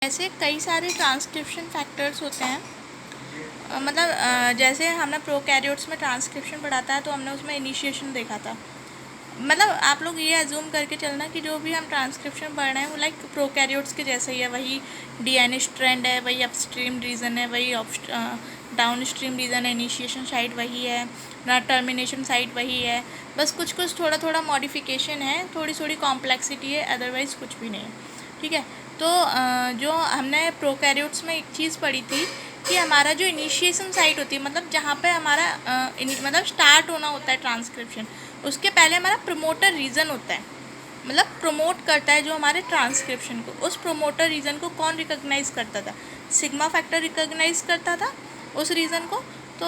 ऐसे कई सारे ट्रांसक्रिप्शन फैक्टर्स होते हैं। जैसे हमने प्रोकैरियोट्स में ट्रांसक्रिप्शन पढ़ा था तो हमने उसमें इनिशिएशन देखा था। आप लोग ये अज्यूम करके चलना कि जो भी हम ट्रांसक्रिप्शन पढ़ रहे हैं वो लाइक प्रोकैरियोट्स के जैसे ही है, वही डीएनए स्ट्रैंड है, वही अपस्ट्रीम रीजन है, वही डाउन स्ट्रीम रीजन है, इनिशिएशन साइट वही है ना, टर्मिनेशन साइट वही है, बस कुछ कुछ थोड़ा थोड़ा मॉडिफिकेशन है, थोड़ी थोड़ी कॉम्प्लेक्सिटी है, अदरवाइज़ कुछ भी नहीं है। ठीक है, तो जो हमने प्रोकैरियोट्स में एक चीज़ पढ़ी थी कि हमारा जो इनिशिएशन साइट होती है, मतलब जहाँ पे हमारा स्टार्ट होना होता है ट्रांसक्रिप्शन, उसके पहले हमारा प्रमोटर रीजन होता है, मतलब प्रमोट करता है जो हमारे ट्रांसक्रिप्शन को। उस प्रमोटर रीजन को कौन रिकॉग्नाइज करता था? सिग्मा फैक्टर रिकॉग्नाइज करता था उस रीजन को। तो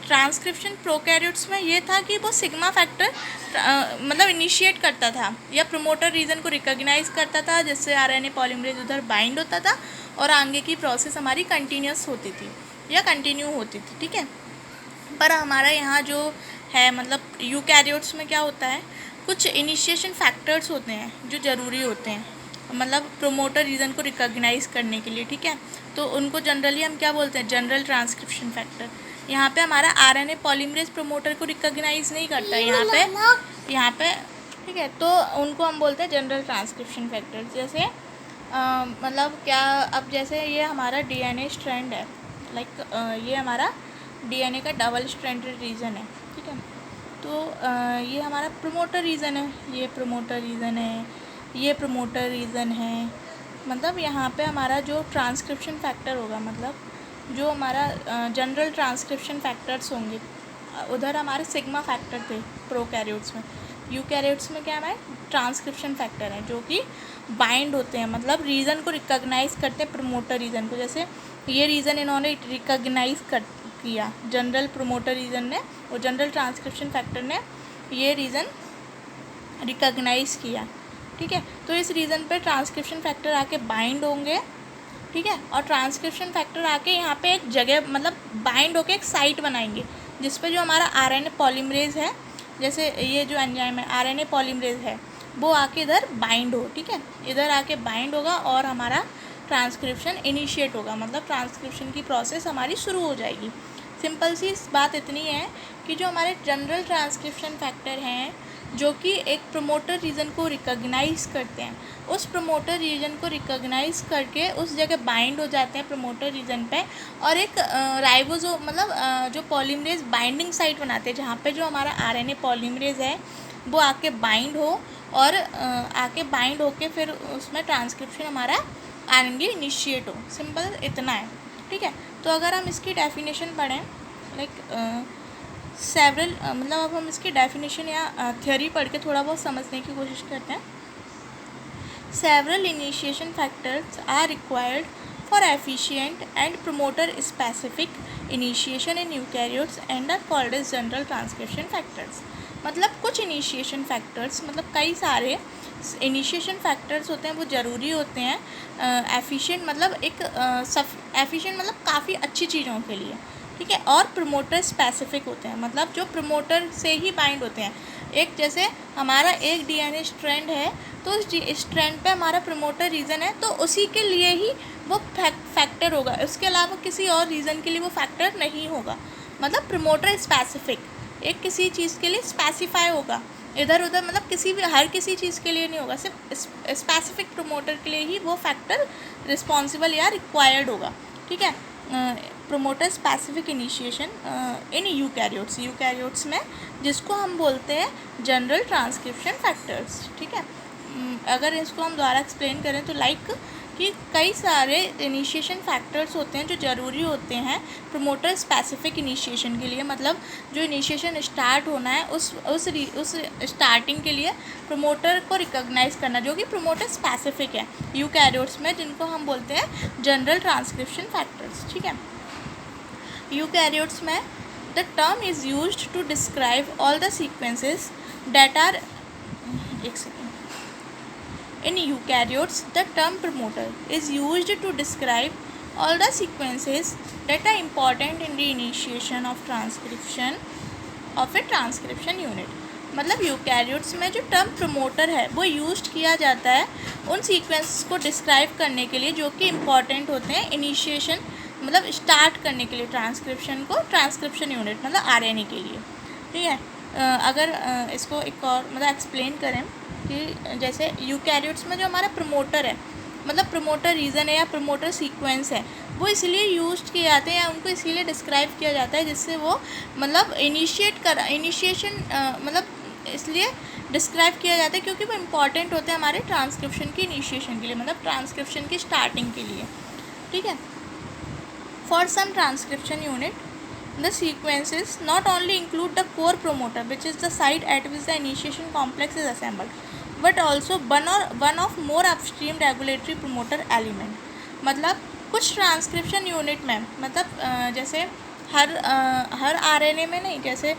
ट्रांसक्रिप्शन प्रोकैरियोट्स में ये था कि वो सिग्मा फैक्टर इनिशिएट करता था या प्रमोटर रीजन को रिकॉग्नाइज करता था, जिससे आरएनए पॉलीमरेज उधर बाइंड होता था और आगे की प्रोसेस हमारी कंटिन्यूस होती थी या कंटिन्यू होती थी। ठीक है, पर हमारा यहाँ जो है यूकैरियोट्स में क्या होता है, कुछ इनिशिएशन फैक्टर्स होते हैं जो ज़रूरी होते हैं, प्रोमोटर रीजन को रिकॉग्नाइज करने के लिए। ठीक है, तो उनको जनरली हम क्या बोलते हैं? General transcription factor. यहाँ पे हमारा आरएनए पॉलीमरेज प्रमोटर को रिकॉग्नाइज नहीं करता है यहाँ पे। ठीक है, तो उनको हम बोलते हैं जनरल ट्रांसक्रिप्शन फैक्टर। जैसे अब जैसे ये हमारा डीएनए स्ट्रैंड है, ये हमारा डीएनए का डबल स्ट्रैंडेड रीजन है। ठीक है, तो ये हमारा प्रमोटर रीजन है, ये प्रमोटर रीजन है, ये प्रमोटर रीजन है। यहाँ पे हमारा जो ट्रांसक्रिप्शन फैक्टर होगा, जो हमारा जनरल ट्रांसक्रिप्शन फैक्टर्स होंगे, उधर हमारे सिग्मा फैक्टर थे प्रोकैरियोट्स में। यूकैरियोट्स में क्या है? ट्रांसक्रिप्शन फैक्टर है जो कि बाइंड होते हैं, रीजन को रिकॉग्नाइज करते हैं, प्रमोटर रीजन को। जैसे ये रीजन इन्होंने रिकॉग्नाइज किया, जनरल प्रमोटर रीजन ने और जनरल ट्रांसक्रिप्शन फैक्टर ने ये रीजन रिकॉग्नाइज किया। ठीक है, तो इस रीजन पे ट्रांसक्रिप्शन फैक्टर आके बाइंड होंगे। ठीक है, और ट्रांसक्रिप्शन फैक्टर आके यहाँ पे एक जगह बाइंड होके एक साइट बनाएंगे जिस पे जो हमारा आरएनए पॉलीमरेज है, जैसे ये जो एंजाइम है आरएनए पॉलीमरेज है, वो आके इधर बाइंड हो। ठीक है, इधर आके बाइंड होगा और हमारा ट्रांसक्रिप्शन इनिशिएट होगा, ट्रांसक्रिप्शन की प्रोसेस हमारी शुरू हो जाएगी। सिंपल सी बात इतनी है कि जो हमारे जनरल ट्रांसक्रिप्शन फैक्टर हैं जो कि एक प्रमोटर रीजन को रिकॉग्नाइज करते हैं, उस प्रमोटर रीजन को रिकॉग्नाइज करके उस जगह बाइंड हो जाते हैं प्रमोटर रीजन पे, और एक राइबोसो जो पॉलीमरेज बाइंडिंग साइट बनाते हैं जहाँ पे जो हमारा आरएनए पॉलीमरेज है वो आके बाइंड हो, और आके बाइंड होके फिर उसमें ट्रांसक्रिप्शन हमारा आरएनए इनिशिएट हो। सिंपल इतना है। ठीक है, तो अगर हम इसकी डेफिनेशन पढ़ें सेवरल अब हम इसकी डेफिनेशन या थ्योरी पढ़ के थोड़ा बहुत समझने की कोशिश करते हैं। Several initiation factors are required for efficient and promoter specific initiation in eukaryotes and are called as general transcription factors. कुछ इनिशिएशन फैक्टर्स कई सारे इनिशिएशन फैक्टर्स होते हैं, वो ज़रूरी होते हैं एफिशिएंट एफिशिएंट काफ़ी अच्छी चीज़ों के लिए। ठीक है, और प्रमोटर स्पेसिफिक होते हैं, जो प्रमोटर से ही बाइंड होते हैं। एक जैसे हमारा एक डीएनए स्ट्रैंड है तो उस स्ट्रैंड पे हमारा प्रमोटर रीजन है, तो उसी के लिए ही वो फैक्टर होगा, उसके अलावा किसी और रीज़न के लिए वो फैक्टर नहीं होगा। प्रमोटर स्पेसिफिक एक किसी चीज़ के लिए स्पेसिफाई होगा, इधर उधर हर किसी चीज़ के लिए नहीं होगा, सिर्फ स्पेसिफिक प्रमोटर के लिए ही वो फैक्टर रिस्पॉन्सिबल या रिक्वायर्ड होगा। ठीक है, promoter specific initiation in eukaryotes में, जिसको हम बोलते हैं जनरल ट्रांसक्रिप्शन फैक्टर्स। ठीक है, अगर इसको हम दोबारा एक्सप्लेन करें तो कि कई सारे इनिशिएशन फैक्टर्स होते हैं जो ज़रूरी होते हैं प्रमोटर स्पेसिफिक इनिशिएशन के लिए, जो इनिशिएशन स्टार्ट होना है उस स्टार्टिंग के लिए प्रमोटर को रिकॉग्नाइज करना, जो कि प्रमोटर स्पेसिफिक है यूकैरियोट्स में, जिनको हम बोलते हैं जनरल ट्रांसक्रिप्शन फैक्टर्स। ठीक है, यूकैरियोट्स में the term is used to describe all the sequences that are In eukaryotes, the term promoter is used to describe all the sequences that are important in the initiation of transcription of a transcription unit. मतलब eukaryotes में जो term promoter है वो use किया जाता है उन sequence को डिस्क्राइब करने के लिए जो कि इम्पॉर्टेंट होते हैं इनिशिएशन मतलब स्टार्ट करने के लिए ट्रांसक्रिप्शन को, ट्रांसक्रिप्शन यूनिट मतलब आरएनए के लिए। ठीक है, अगर इसको एक और मतलब एक्सप्लेन करें कि जैसे यूकैरियोट्स में जो हमारा प्रमोटर है मतलब प्रमोटर रीज़न है या प्रमोटर सीक्वेंस है वो इसलिए यूज किए जाते हैं या उनको इसीलिए डिस्क्राइब किया जाता है जिससे वो मतलब इनिशिएशन मतलब इसलिए डिस्क्राइब किया जाता है क्योंकि वो इम्पॉर्टेंट होते हैं हमारे ट्रांसक्रिप्शन की इनिशिएशन के लिए मतलब ट्रांसक्रिप्शन की स्टार्टिंग के लिए। ठीक है, for some transcription unit the sequences not only include the core promoter which is the site at which the initiation complex is assembled but also one of more upstream regulatory promoter element। मतलब कुछ transcription unit में मतलब जैसे हर RNA में नहीं, जैसे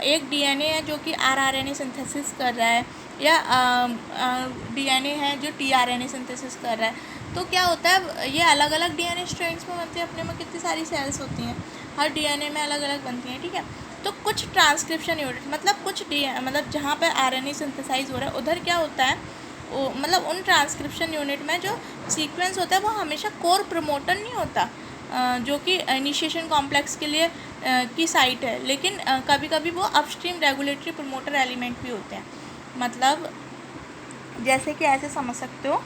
एक DNA है जो कि आरआरएनए सिंथेसिस कर रहा है या डीएनए है जो टीआरएनए सिंथेसिस कर रहा है, तो क्या होता है ये अलग अलग डीएनए स्ट्रैंड्स में बनते हैं। अपने में कितनी सारी सेल्स होती हैं, हर डीएनए में अलग अलग बनती हैं। ठीक है, तो कुछ ट्रांसक्रिप्शन यूनिट मतलब कुछ मतलब जहाँ पर आरएनए सिंथेसाइज हो रहा है उधर क्या होता है वो मतलब उन ट्रांसक्रिप्शन यूनिट में जो सीक्वेंस होता है वो हमेशा कोर प्रमोटर नहीं होता जो कि इनिशिएशन कॉम्प्लेक्स के लिए की साइट है, लेकिन कभी कभी वो अपस्ट्रीम रेगुलेटरी प्रमोटर एलिमेंट भी होते हैं। मतलब जैसे कि ऐसे समझ सकते हो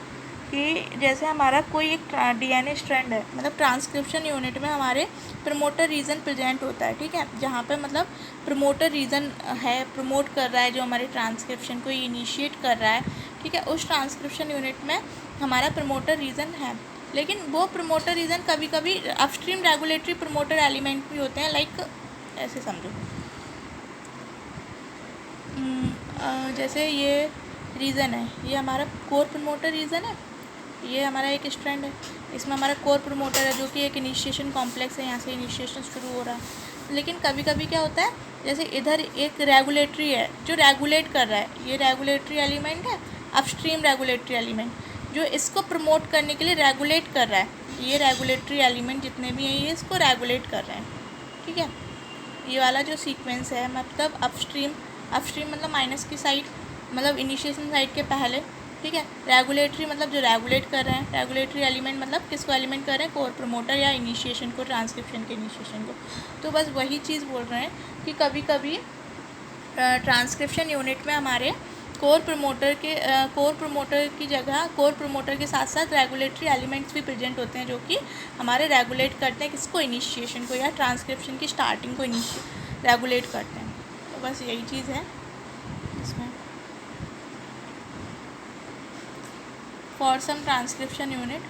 कि जैसे हमारा कोई एक डीएनए स्ट्रैंड है मतलब ट्रांसक्रिप्शन यूनिट में हमारे प्रमोटर रीजन प्रेजेंट होता है। ठीक है, जहाँ पे मतलब प्रमोटर रीजन है, प्रमोट कर रहा है जो हमारे ट्रांसक्रिप्शन को इनिशिएट कर रहा है। ठीक है, उस ट्रांसक्रिप्शन यूनिट में हमारा प्रमोटर रीजन है, लेकिन वो प्रमोटर रीजन कभी कभी अपस्ट्रीम रेगुलेटरी प्रमोटर एलिमेंट भी होते हैं। लाइक ऐसे समझो जैसे ये रीज़न है, ये हमारा कोर प्रमोटर रीज़न है, ये हमारा एक स्ट्रैंड है, इसमें हमारा कोर प्रमोटर है जो कि एक इनिशिएशन कॉम्प्लेक्स है, यहाँ से इनिशिएशन शुरू हो रहा है। लेकिन कभी कभी क्या होता है जैसे इधर एक रेगुलेटरी है जो रेगुलेट कर रहा है, ये रेगुलेटरी एलिमेंट है, अपस्ट्रीम रेगुलेटरी एलिमेंट जो इसको प्रमोट करने के लिए रेगुलेट कर रहा है। ये रेगुलेटरी एलिमेंट जितने भी हैं ये इसको रेगुलेट कर रहे हैं। ठीक है, ये वाला जो सीक्वेंस है मतलब अपस्ट्रीम मतलब माइनस की साइड मतलब इनिशिएशन साइड के पहले। ठीक है, रेगुलेटरी मतलब जो रेगुलेट कर रहे हैं, रेगुलेटरी एलिमेंट मतलब किसको एलिमेंट कर रहे हैं, कोर प्रमोटर या इनिशिएशन को, ट्रांसक्रिप्शन के इनिशिएशन को। तो बस वही चीज़ बोल रहे हैं कि कभी कभी ट्रांसक्रिप्शन यूनिट में हमारे कोर प्रमोटर की जगह कोर प्रमोटर के साथ साथ रेगुलेटरी एलिमेंट्स भी प्रेजेंट होते हैं जो कि हमारे रेगुलेट करते हैं किसको, इनिशिएशन को या ट्रांसक्रिप्शन की स्टार्टिंग को रेगुलेट करते हैं। तो बस यही चीज़ है इसमें। For some transcription unit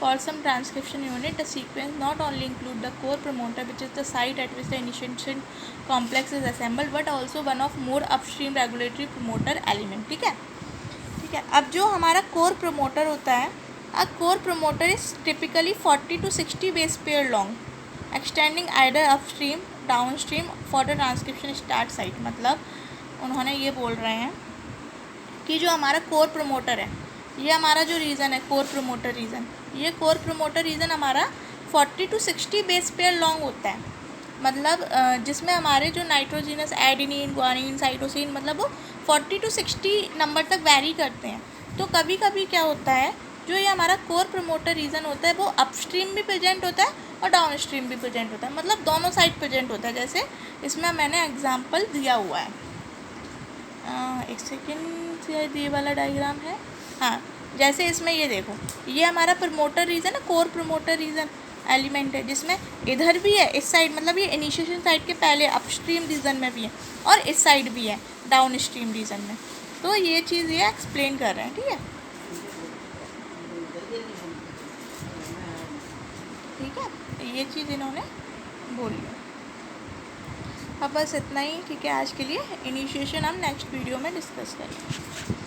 For some transcription unit, the sequence not only include the core promoter, which is the site at which the initiation complex is assembled, but also one of more upstream regulatory promoter element। ठीक है, अब जो हमारा core promoter होता है, a core promoter is typically 40 to 60 base pair long, extending either upstream downstream for the transcription start site। मतलब उन्होंने ये बोल रहे हैं कि जो हमारा कोर प्रमोटर है, ये हमारा जो रीज़न है कोर प्रमोटर रीज़न, ये कोर प्रमोटर रीज़न हमारा 40 to 60 बेस पेयर लॉन्ग होता है। मतलब जिसमें हमारे जो नाइट्रोजिनस एडेनिन, ग्वानिन, साइटोसिन मतलब वो 40 to 60 नंबर तक वैरी करते हैं। तो कभी कभी क्या होता है जो ये हमारा कोर प्रमोटर रीज़न होता है वो अपस्ट्रीम भी प्रेजेंट होता है और डाउन स्ट्रीम भी प्रेजेंट होता है, मतलब दोनों साइड प्रेजेंट होता है। जैसे इसमें मैंने एग्जाम्पल दिया हुआ है, एक सेकेंड, ये वाला डायग्राम है। हाँ, जैसे इसमें ये देखो, ये हमारा प्रमोटर रीज़न है, कोर प्रमोटर रीज़न एलिमेंट है जिसमें इधर भी है, इस साइड मतलब ये इनिशिएशन साइड के पहले अपस्ट्रीम रीजन में भी है और इस साइड भी है डाउन स्ट्रीम रीजन में। तो ये चीज़ ये एक्सप्लेन कर रहे हैं। ठीक है, ये चीज़ इन्होंने बोली। अब बस इतना ही। ठीक है, आज के लिए इनिशिएशन हम नेक्स्ट वीडियो में डिस्कस करेंगे।